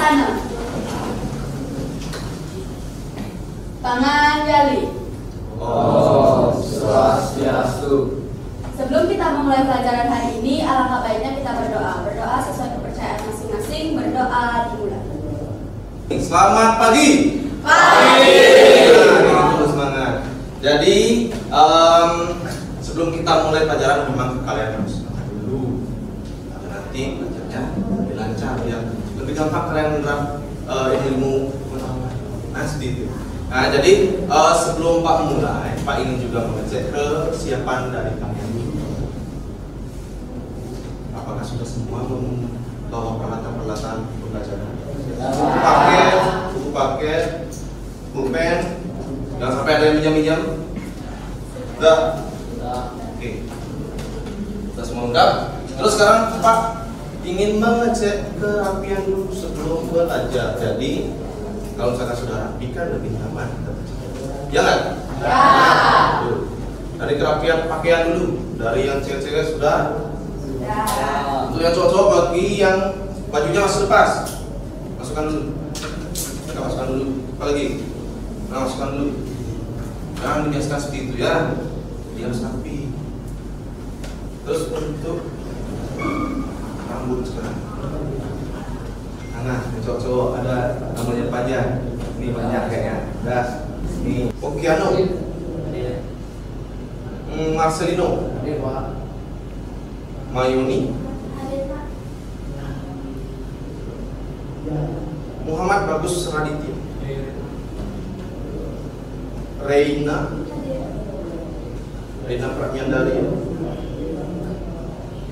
sana. Tangan jali. Om Swastiastu. Sebelum kita memulai pelajaran hari ini, alangkah baiknya kita berdoa. Berdoa sesuai kepercayaan masing-masing. Berdoa dimulai. Selamat pagi. Pagi. Nah, ini semangat. Jadi sebelum kita mulai pelajaran memang kalian harus semangat dulu. Nanti belajarnya lebih lancar ya. Lebih gampang kalian menerap ilmu pengetahuan. Nah, seperti itu. Nah, jadi sebelum Pak mulai, Pak ingin juga mengecek kesiapan dari kalian dulu. Apakah sudah semua membawa peralatan-peralatan pembelajaran? Buku paket, pulpen, jangan sampai ada yang minjam-minjam. Sudah? Oke. Sudah semua lengkap. Terus sekarang Pak ingin mengecek kerapian dulu sebelum belajar. Jadi kalau misalkan sudah rapi kan lebih nyaman. Ya nggak? Ya. Tuh. Dari kerapian pakaian dulu. Dari yang cewek-cewek sudah. Ya. Untuk yang cowok-cowok bagi yang bajunya masih lepas, masukkan dulu. Kita masukkan dulu. Apa lagi? Nah, masukkan dulu. Jangan dibiasakan seperti itu ya. Dia harus rapi. Terus untuk rambut sekarang. Nah, cowok-cowok ada namanya panjang. Ini banyak kayaknya. Dah. Ini Okiano. Marcelino. Mayuni. Muhammad Bagus Raditya. Reina Pratyandari.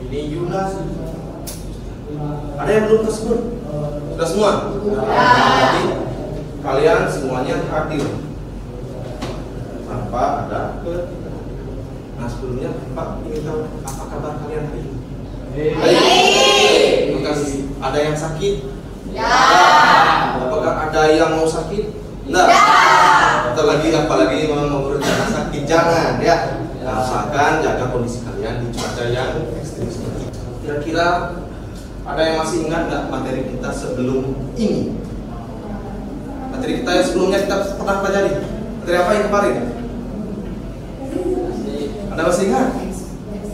Ini Yuna. Ada yang belum tersebut? Sudah semua? Jadi kalian semuanya hadir tanpa ada Nah, sebelumnya Pak ingin tahu apa kabar kalian hari ini? Baik. Bekas ada yang sakit? Ya. Apakah ada yang mau sakit? Enggak. Atau lagi apalagi mau berencana sakit? Jangan ya. Nah, usahakan jaga kondisi kalian di cuaca yang ekstrim seperti ini. Kira-kira ada yang masih ingat nggak materi kita sebelum ini? Materi kita yang sebelumnya kita pernah pelajari. Materi apa yang kemarin? Anda masih ingat?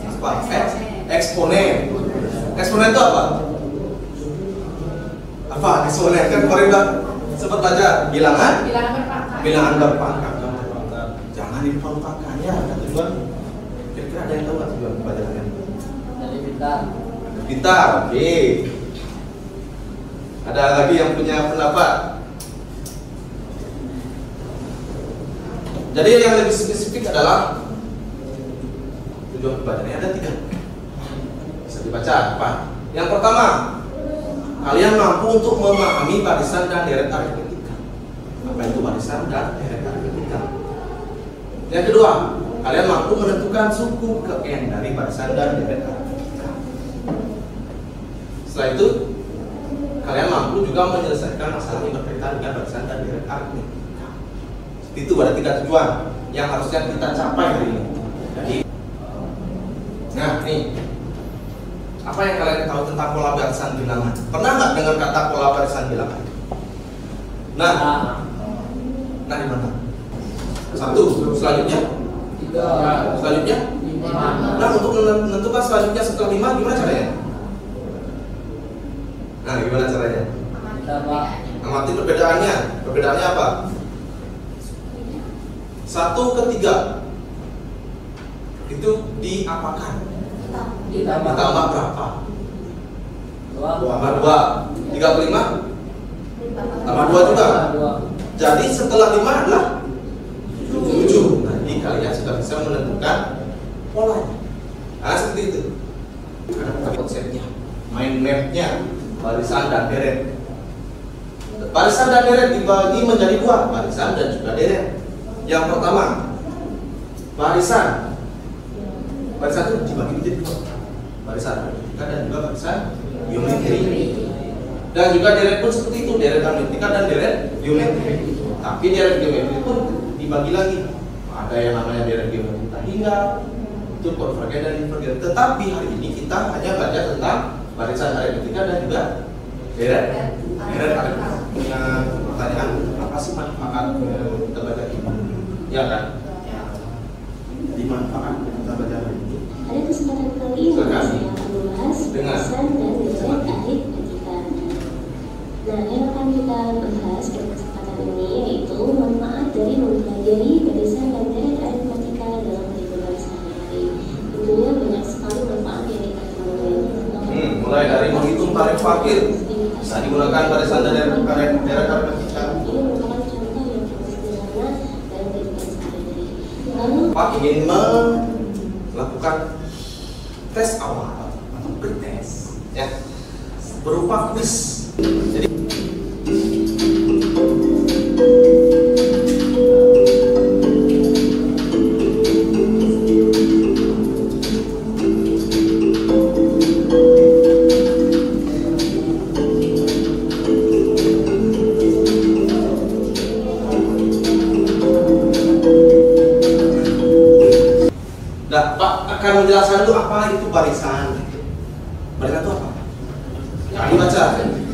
Apa? Eksponen. Eksponen itu apa? Apa eksponen? Kan kemarin udah sempat belajar bilangan berpangkat. Jangan dilupakan ya. Ada tujuan. Kira-kira ada yang tahu nggak tujuan pelajarannya? Jadi pintar. Pintar. Oke. Ada lagi yang punya pendapat? Jadi yang lebih spesifik adalah tujuan pembelajarannya ada 3. Bisa dibaca apa? Yang pertama, kalian mampu untuk memahami barisan dan deret aritmetika. Apa itu barisan dan deret aritmetika? Yang kedua, kalian mampu menentukan suku ke n dari barisan dan deret aritmetika. Setelah itu, kalian mampu juga menyelesaikan masalah yang berkaitan dengan barisan dan deret aritmetika. Itu ada 3 tujuan yang harusnya kita capai hari ini. Jadi, nah, nih, apa yang kalian tahu tentang pola barisan bilangan? Pernah nggak dengar kata pola barisan bilangan? Nah, di mana? 1. Selanjutnya? 3. Selanjutnya? 5. Nah, untuk menentukan selanjutnya setelah 5, gimana caranya? Nah, gimana caranya? Amati perbedaannya. Perbedaannya apa? 1 ke 3 itu diapakan? Ditambah berapa? 2. 3 ke 5? Tambah 2 juga. Jadi setelah 5 adalah 7. Nanti kalian sudah bisa menentukan polanya. Nah, seperti itu. Ada konsepnya, mind mapnya, barisan dan deret. Barisan dan deret dibagi menjadi 2, barisan dan juga deret. Yang pertama, barisan itu dibagi menjadi 2, barisan aritmetika dan juga barisan geometri. Dan juga deret pun seperti itu, deret aritmetika dan deret geometri. Tapi deret geometri pun dibagi lagi. Ada yang namanya deret geometri tanggal, itu konvergen dan divergen. Tetapi hari ini kita hanya belajar tentang barisan aritmetika dan juga deret Keren, ada punya pertanyaan, apa sih manfaat kita baca ini? Ya kan? Jadi manfaat kita baca ini. Pada kesempatan kali ini saya akan membahas pesan dan nilai tarif etika. Nah, yang akan kita bahas pada kesempatan ini yaitu manfaat dari mempelajari barisan dan deret aritmatika dalam kehidupan sehari-hari. Tentunya banyak sekali manfaat yang kita temui. Mulai dari menghitung tarif parkir, bisa digunakan barisan dan deret aritmatika. Ini merupakan contoh yang cukup sederhana dalam kehidupan sehari-hari. Lalu, Pak ingin melakukan tes awal atau pretest, ya, berupa kuis. Jadi nah, Pak akan menjelaskan dulu apa itu barisan. Barisan itu apa? Nah, dibaca.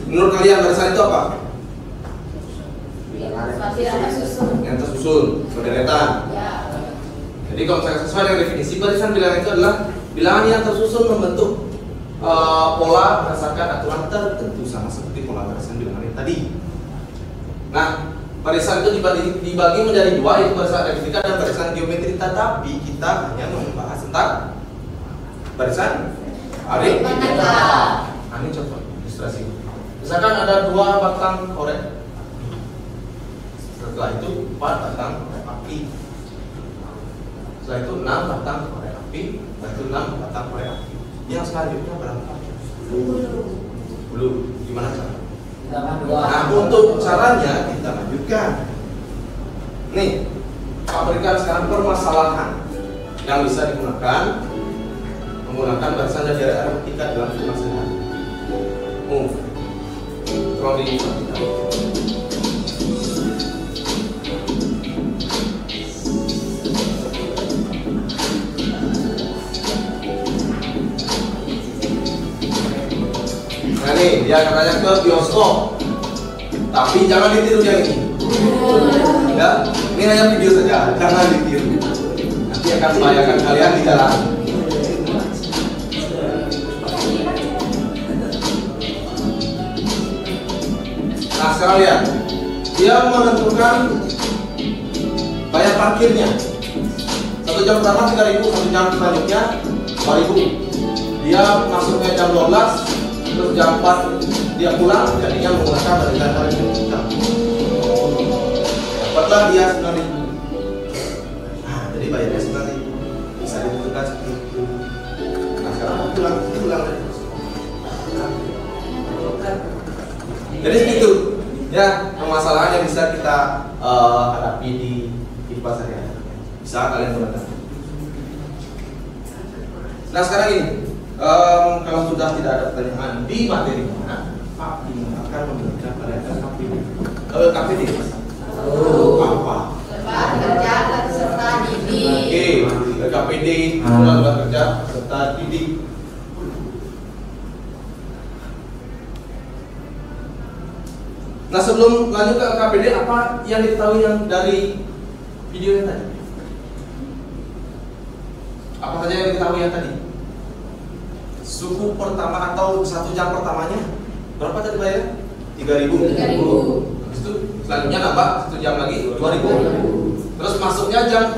Menurut kalian barisan itu apa? Tidak tersusun. Yang tersusun, berderetan. Ya. Jadi kalau misalnya sesuai dengan definisi barisan bilangan itu adalah bilangan yang tersusun membentuk pola berdasarkan aturan tertentu sama seperti pola barisan bilangan yang tadi. Nah, barisan itu dibagi menjadi dua, yaitu barisan aritmatika dan barisan geometri. Tetapi kita hanya membahas tentang barisan aritmatika. Ini contoh ilustrasi. Misalkan ada 2 batang korek. Setelah itu 4 batang korek api. Setelah itu 6 batang korek api. Setelah itu 6 batang korek api. Yang selanjutnya berapa? 10. Gimana cara? Nah, untuk caranya kita lanjutkan. Nih, Pak berikan sekarang permasalahan yang bisa digunakan menggunakan barisan dan deret aritmatika dalam kehidupan sehari-hari. Tolong diperhatikan. Nah nih, dia katanya ke bioskop, tapi jangan ditiru yang ini. Ya, ini hanya video saja, jangan ditiru. Nanti akan membahayakan kalian di jalan. Nah sekarang lihat, dia menentukan bayar parkirnya. 1 jam pertama 3.000, 1 jam selanjutnya 2.000. Dia masuknya jam 12, terus jam 4 dia pulang, jadinya menggunakan barisan aritmatika. Dapatlah dia 9.000. Nah, jadi bayarnya 9.000. Bisa ditentukan seperti itu. Nah sekarang pulang dari jadi segitu ya permasalahan yang bisa kita hadapi di kehidupan sehari-hari. Bisa kalian gunakan. Nah sekarang ini kalau sudah tidak ada pertanyaan di materinya, Pak Bima akan memberikan pada KPD. KPD apa? Lepas kerja serta Oke, didik. KPD surat kerja serta didik. Nah sebelum lanjut ke KPD, apa yang diketahui yang dari video yang tadi? Apa saja yang diketahui yang tadi? Suku pertama atau 1 jam pertamanya berapa tadi bayar? 3.000. Habis itu selanjutnya nambah 1 jam lagi 2.000. Terus masuknya jam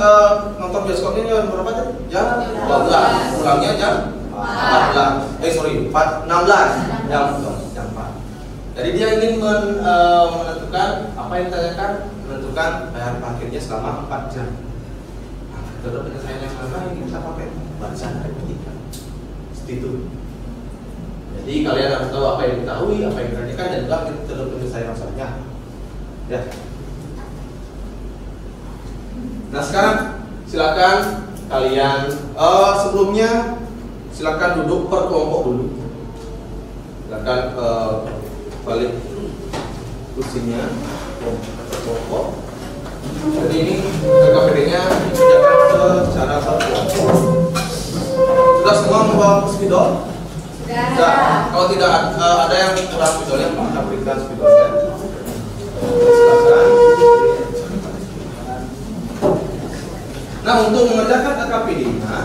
nonton bioskopnya berapa tadi? Jam 12. Pulangnya jam 14. 16 jam 4. Jadi dia ingin menentukan apa yang ditanyakan, menentukan bayar parkirnya selama 4 jam. Nah, metode penyelesaian yang mana ini kita pakai barisan aritmatika. Seperti itu. Jadi kalian harus tahu apa yang diketahui, apa yang ditanyakan, dan juga metode penyelesaian masalahnya. Ya. Nah sekarang silakan kalian sebelumnya silakan duduk per kelompok dulu. Silakan balik kursinya kelompok. Jadi ini KPD-nya dikerjakan secara berkelompok. Sudah semua membawa spidol? Nah, kalau tidak ada yang kurang spidolnya, Pak, kita berikan spidolnya. Silakan. Nah, untuk mengerjakan KKPD-nya,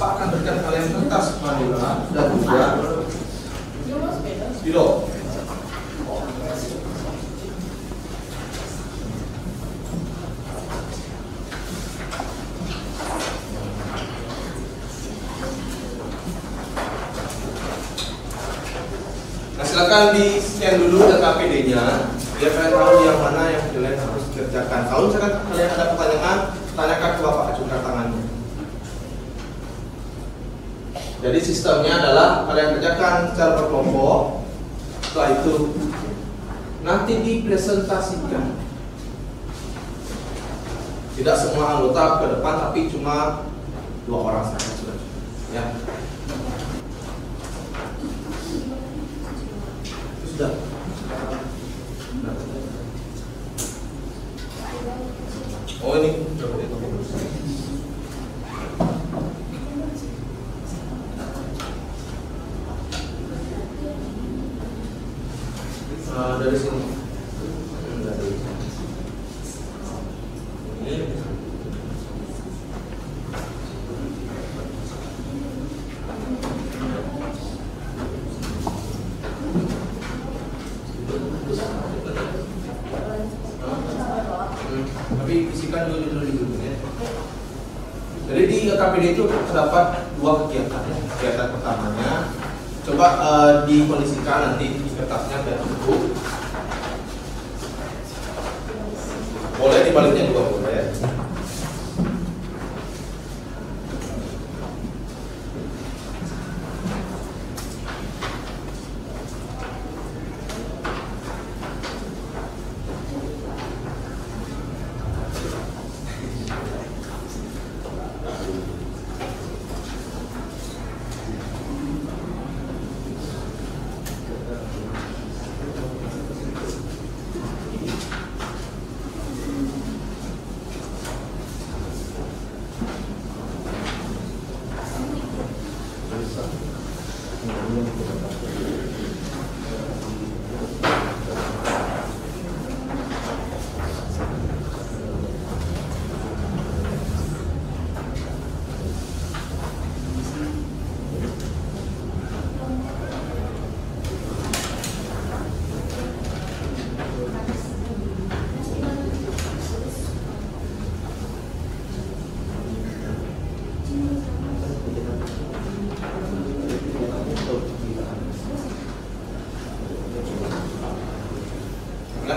Pak akan berikan kalian kertas manila dan juga spidol. Nah, silakan di scan dulu KKPD-nya biar kalian tahu yang mana yang kalian harus dikerjakan. Kalau misalkan kalian ada pertanyaan, tanyakan ke Bapak, acungkan tangannya. Jadi sistemnya adalah kalian kerjakan secara berkelompok. Setelah itu nanti dipresentasikan. Tidak semua anggota ke depan, tapi cuma 2 orang saja sudah. Ya. Sudah. Oh ini. Dari sini. Ini. Tapi isikan dulu ya. Jadi di KKPD itu terdapat 2 kegiatan. Kegiatan pertamanya, coba dikondisikan nanti di kertasnya biar cukup. Boleh dibaliknya juga boleh.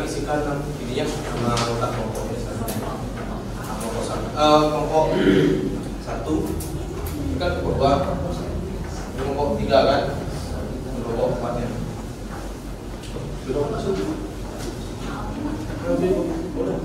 Isikan ininya sama kotak kelompoknya kelompok 1 ini kan kelompok 2, kelompok 3 kan, kelompok 4 nya belum masuk. Boleh.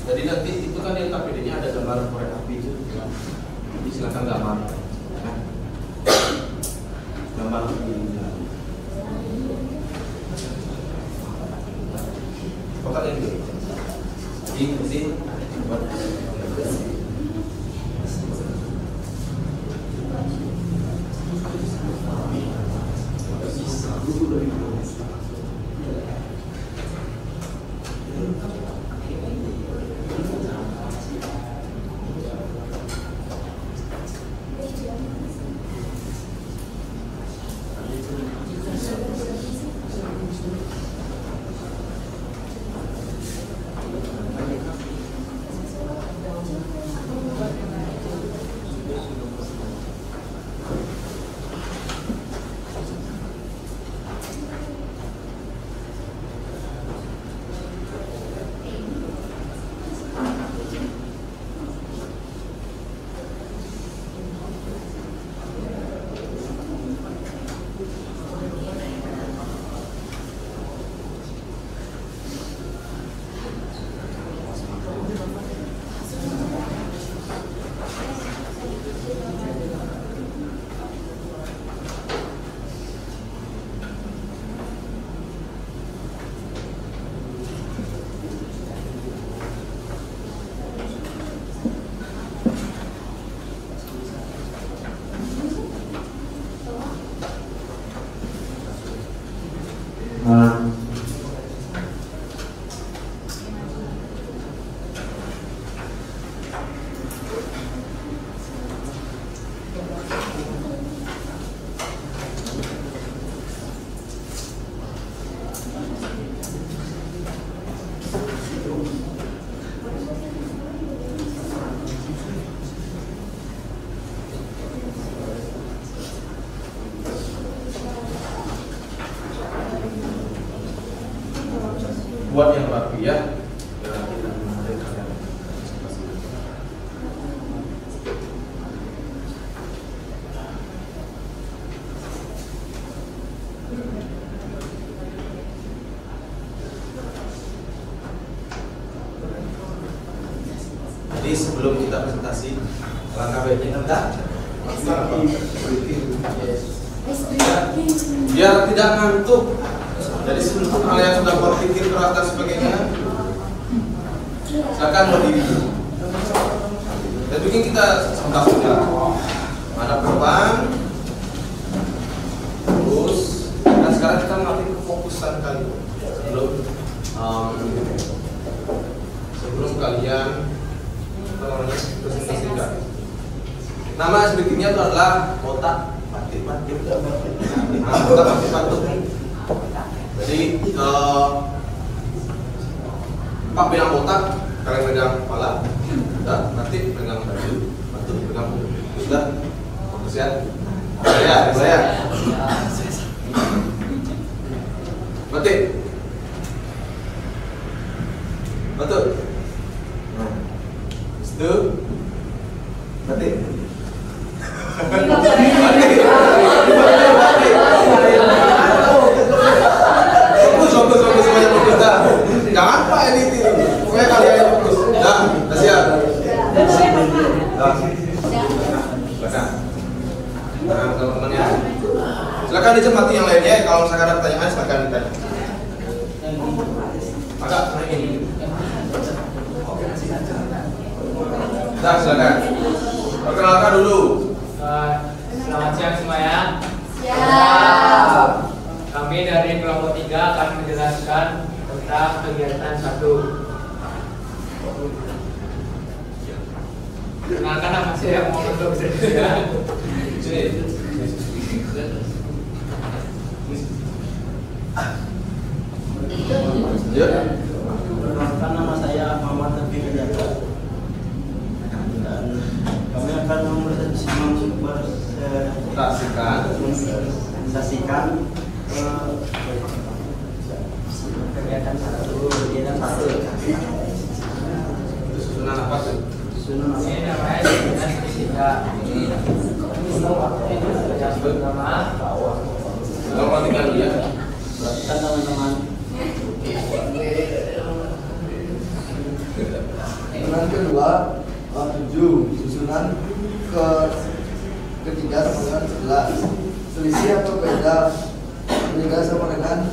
Jadi nanti itu kan di KPD-nya ada gambar korek api itu. Jadi silakan gambar. Nah, gambar ini. Foto ini. Ini buat buat yang rapi ya. Jadi sebelum kita presentasi, langkah baiknya enggak? Biar tidak ngantuk. Jadi sebelum kalian sudah berpikir keras dan sebagainya, silakan berdiri dulu. Dan bikin kita sebentar saja. Mana beban, terus. Dan sekarang kita mengambil kefokusan kalian sebelum kalian presentasikan. Nama sedikitnya itu adalah kotak batik-batik. Nah, kotak batik-batik. Jadi 4 bilang kotak, kalian pegang kepala, sudah, nanti pegang baju, batu, pegang baju, sudah, fokus ya. Saya. Batik, betul. Itu, batik. Fokus semuanya fokus dah. Jangan Pak edit itu. Pokoknya kalian yang fokus. Dah, siap. Dah. Silakan. Nah, teman-temannya. Silakan dicermati yang lainnya. Kalau misalkan ada pertanyaan, silakan ditanya. Agak naikin. Dah, silakan. Perkenalkan dulu. Selamat siang semuanya. Siap. Kami dari kelompok 3 akan menjelaskan tentang kegiatan 1. Kenalkan nama saya yang mau untuk bisa. Perkenalkan, nama saya Muhammad Nabi Kejata. Dan kami akan mempresentasikan kegiatan 1. Itu susunan apa tuh? Susunan Ini namanya kegiatan fisika. Yang pertama, Kalau perhatikan dia, perhatikan teman-teman. Ulangan kedua 7, susunan ketiga sama dengan 11. Selisih atau beda meninggal sama dengan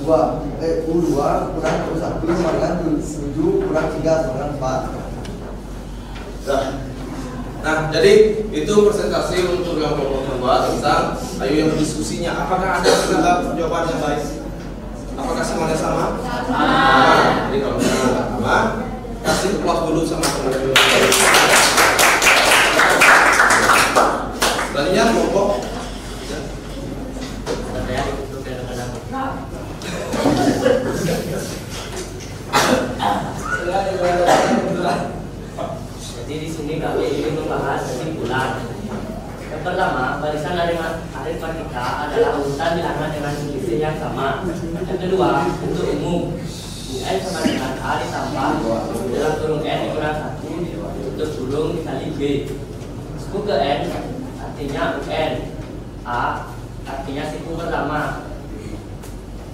U2 kurang U1 sama dengan 7 kurang 3 sama dengan 4. Nah, jadi itu presentasi untuk yang kelompok kedua tentang ayo yang berdiskusinya. Apakah ada jawaban yang baik? Apakah semuanya sama? Sama. Jadi kalau misalnya sama, kasih puas dulu sama teman-teman. Selanjutnya kelompok. Jadi di sini kami ingin membahas kesimpulan. Yang pertama, barisan aritmatika adalah urutan bilangan dengan selisih yang sama. Yang kedua, untuk umum, n sama dengan a ditambah dalam kurung n dikurang 1 untuk kurung dikali b. Suku ke n artinya un, a artinya siku pertama,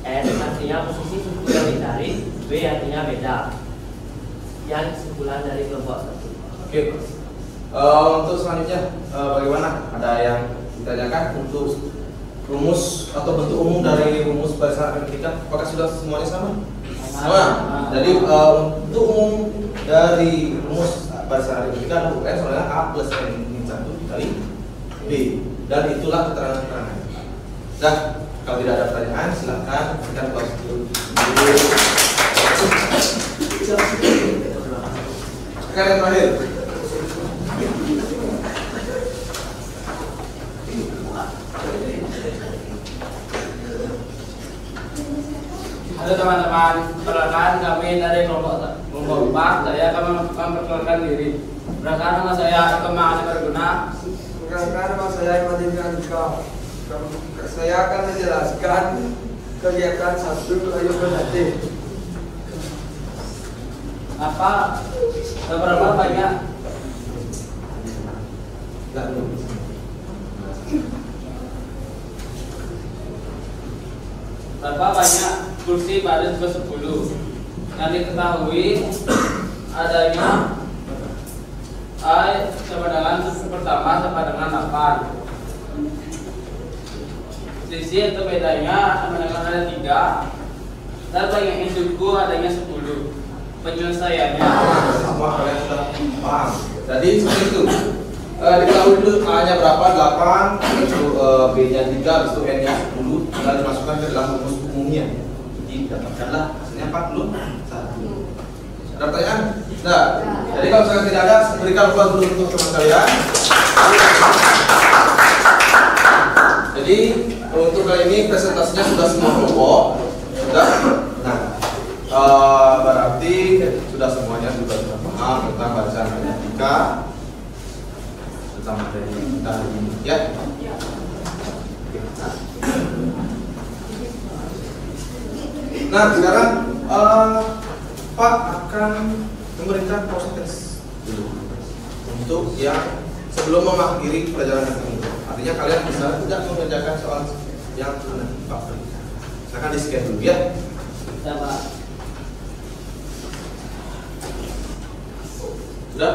n artinya posisi suku yang dicari, b artinya beda. Sekian kesimpulan dari kelompok 1. Oke, untuk selanjutnya bagaimana? Ada yang ditanyakan untuk rumus atau bentuk umum dari rumus barisan aritmatika? Apakah sudah semuanya sama? Sama. Jadi bentuk umum dari rumus barisan aritmatika adalah UN sama dengan A plus N min 1 dikali B, dan itulah keterangan-keterangan. Nah, kalau tidak ada pertanyaan silakan kita close dulu. Sekarang yang terakhir. Halo teman-teman, perkenalkan kami dari kelompok 4. Saya akan memperkenalkan diri. Perkenalkan nama saya Kemang Berguna. Perkenalkan nama saya Madin Andika. Saya akan menjelaskan kegiatan Sabtu Ayo Berlatih. Berapa banyak kursi baris ke-10 yang diketahui adanya I sama dengan suku pertama sama dengan 8. Selisih atau bedanya sama dengan ada 3 dan banyaknya suku adanya 10. Penyelesaiannya semua kalian sudah paham. Jadi seperti itu. Diketahui dulu A-nya berapa? 8, B-nya 3, habis itu N-nya 10, lalu dimasukkan ke dalam rumus umumnya. Jadi dapatkanlah hasilnya 41. Ada pertanyaan? Nah, jadi kalau misalkan tidak ada, berikan ruang dulu untuk teman kalian. Jadi untuk kali ini presentasinya sudah semua kelompok. Sudah. Nah, berarti sudah semuanya sudah paham tentang barisan aritmatika tentang materi kita hari ini, ya. Nah, sekarang Pak akan memberikan proses dulu untuk yang sebelum mengakhiri pelajaran ini. Artinya kalian bisa tidak mengerjakan soal yang nanti Pak berikan. Silakan di-scan dulu, ya. Sudah, Pak. Sudah?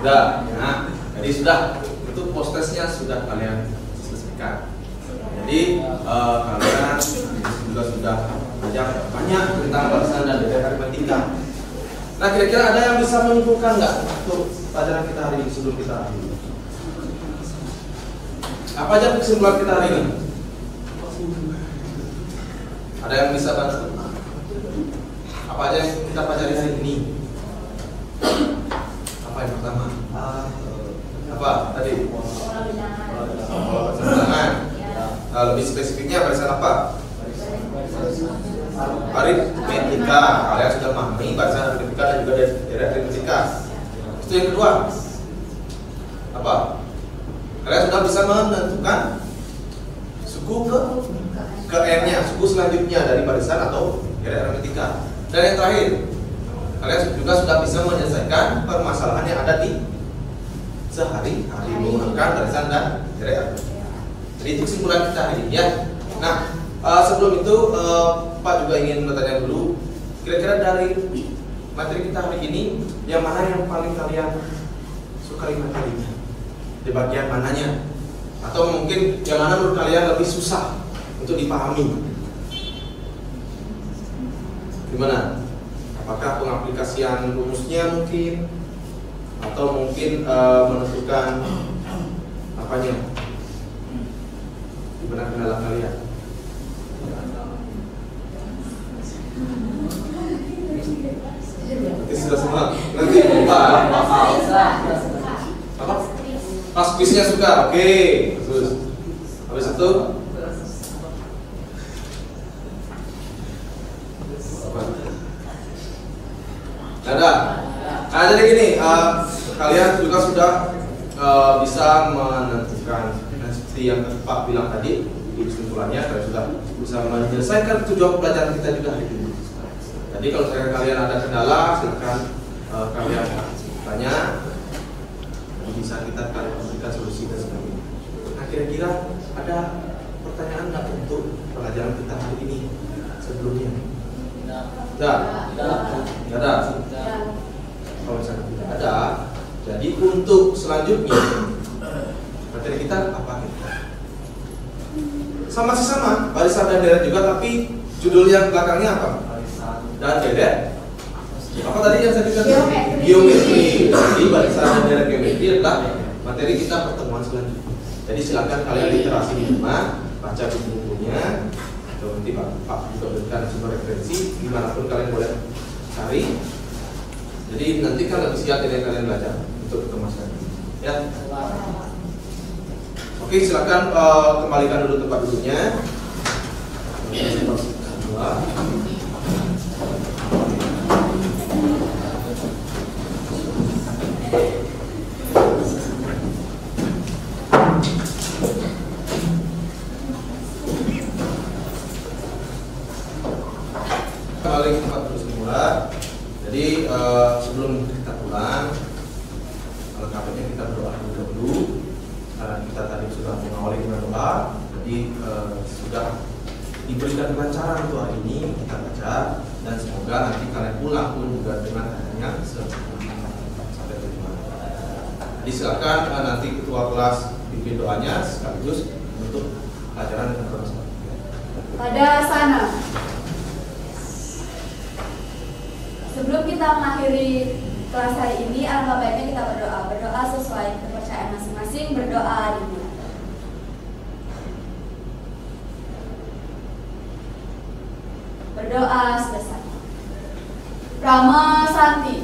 Sudah. Nah, jadi sudah. Itu prosesnya sudah kalian selesaikan. Jadi kalian juga sudah belajar banyak tentang barisan dan data aritmatika. Nah, kira-kira ada yang bisa menyimpulkan nggak untuk pelajaran kita hari ini sebelum kita akhiri? Apa aja kesimpulan kita hari ini? Ada yang bisa bantu? Apa aja yang kita pelajari hari ini? Apa yang pertama? Apa tadi? Pola bilangan. Lebih spesifiknya barisan apa? Aritmatika. Kalian sudah memahami barisan aritmatika dan juga dari aritmatika. Itu yang kedua. Apa? Kalian sudah bisa menentukan suku ke N-nya, suku selanjutnya dari barisan atau dari aritmatika. Dan yang terakhir, kalian juga sudah bisa menyelesaikan permasalahan yang ada di sehari-hari menggunakan barisan dan dari aritmatika. Jadi itu kesimpulan kita hari ini, ya. Nah, sebelum itu Pak juga ingin bertanya dulu, kira-kira dari materi kita hari ini, yang mana yang paling kalian sukai materinya? Di bagian mananya? Atau mungkin yang mana menurut kalian lebih susah untuk dipahami? Gimana? Apakah pengaplikasian rumusnya mungkin? Atau mungkin menentukan apanya? Gimana kendala kalian? Nanti sudah semua. Nanti lupa. Apa? Pas kuisnya suka, oke. Terus habis itu apa? Ada. Nah, jadi gini, kalian juga sudah bisa menentukan seperti yang Pak bilang tadi di kesimpulannya, kalian sudah bisa menyelesaikan tujuan pelajaran kita juga hari ini. Jadi kalau kalian ada kendala, silakan kalian tanya. Bisa kita berikan solusi dan sebagainya. Nah, kira-kira ada pertanyaan nggak untuk pelajaran kita hari ini sebelumnya? Tidak. Tidak ada. Kalau misalnya tidak ada, jadi untuk selanjutnya materi kita apa? Sama sih sama, barisan dan deret juga, tapi judul yang belakangnya apa? Dan deret. Apa tadi yang saya katakan? Geometri. Jadi barisan dan deret geometri adalah materi kita pertemuan selanjutnya. Jadi silakan kalian literasi di rumah, baca buku-bukunya, atau nanti Pak juga berikan sumber referensi dimanapun kalian boleh cari. Jadi nanti kan lebih siap dari yang kalian belajar untuk kemasan. Ya. Oke, silakan kembalikan dulu tempat duduknya. Kembali ke tempat duduk semula. Jadi sebelum kita pulang, lengkapnya kita berdoa dulu. Karena kita tadi sudah mengawali dengan doa, jadi sudah diberikan kelancaran untuk hari ini kita baca, dan semoga nanti kalian pulang pun juga dengan adanya sampai tujuan. Jadi silakan nanti ketua kelas pimpin doanya sekaligus untuk pelajaran yang berlangsung. Pada sana. Sebelum kita mengakhiri kelas hari ini, alangkah baiknya kita berdoa. Berdoa sesuai kepercayaan masing-masing, berdoa dimulai. Berdoa selesai. Rama Santi.